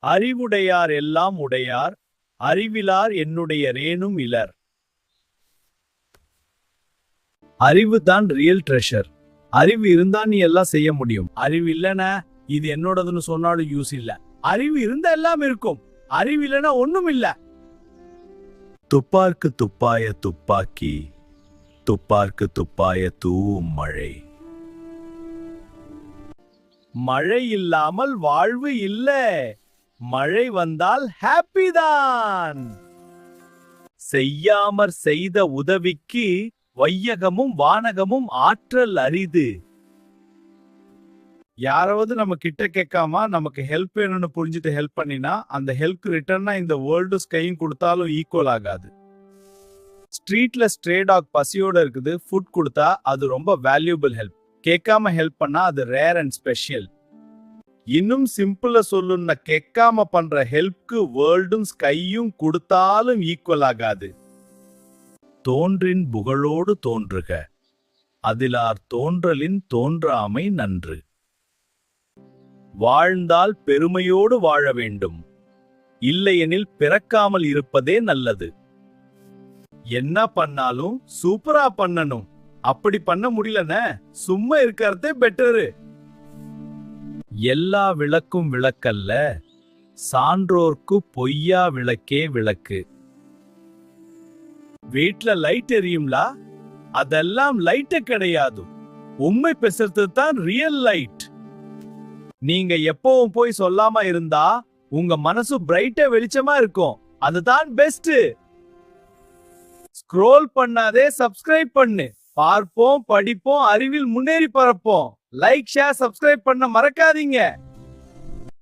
அறிவுடையார் எல்லாம் உடையார், அறிவிலார் என்னுடைய ரேனும் இலர். அறிவு தான் ரியல் ட்ரெஷர். அறிவு இருந்தா நீ எல்லாம் செய்ய முடியும். அறிவு இல்லனா இது என்னோடதுன்னு சொன்னாலும் யூஸ் இல்ல. அறிவு இருந்தா எல்லாம் இருக்கும், அறிவு இல்லனா ஒண்ணும் இல்ல. துப்பார்க்கு துப்பாய துப்பாக்கி, துப்பார்க்கு துப்பாய தூவும் மழை. மழை இல்லாமல் வாழ்வு இல்ல, மழை வந்தால் ஹாப்பி தான். செய்யாமற் செய்த உதவிக்கு வையகமும் வானகமும் ஆற்றல் அரிது. யாராவது நம்ம கிட்ட கேட்காம நமக்கு ஹெல்ப் வேணும்னு புரிஞ்சுட்டு ஹெல்ப் பண்ணினா அந்த ஹெல்ப் ரிட்டர்னா இந்த வேர்ல்டு ஸ்கையும் கொடுத்தாலும் ஈக்குவல் ஆகாது. ஸ்ட்ரீட்ல ஸ்ட்ரே டாக் பசியோட இருக்குது, ஃபுட் கொடுத்தா அது ரொம்ப வேல்யூபிள் ஹெல்ப். கேட்காம ஹெல்ப் பண்ணா அது ரேர் அண்ட் ஸ்பெஷல். இன்னும் சிம்பிளா சொல்லுன்னா கேட்காம பண்ற ஹெல்ப்க்கு வேர்ல்டும் ஸ்கையும் கொடுத்தாலும் ஈக்குவல் ஆகாது. தோன்றின் புகழோடு தோன்றுக, அதிலார் தோன்றலின் தோன்றாமை நன்று. வாழ்ந்தால் பெருமையோடு வாழ வேண்டும், இல்லையெனில் பிறக்காமல் இருப்பதே நல்லது. என்ன பண்ணாலும் சூப்பரா பண்ணணும். அப்படி பண்ண முடியலன்னா சும்மா இருக்கிறதே பெட்டரு. எல்லா விளக்கும் விளக்கல்ல, சான்றோர்க்கு பொய்யா விளக்கே விளக்கு. வீட்ல லைட் எரியும்லா, அதெல்லாம் லைட் கிடையாது. உண்மை பேசுறது தான் ரியல் லைட். நீங்க எப்பவும் போய் சொல்லாம இருந்தா உங்க மனசு பிரைட்டா வெளிச்சமா இருக்கும். அதுதான் பெஸ்ட். ஸ்க்ரோல் பண்ணாதே, சப்ஸ்கிரைப் பண்ணு. பார்ப்போம், படிப்போம், அறிவில் முன்னேறி பரப்போம். லைக், ஷேர், சப்ஸ்கிரைப் பண்ண மறக்காதீங்க.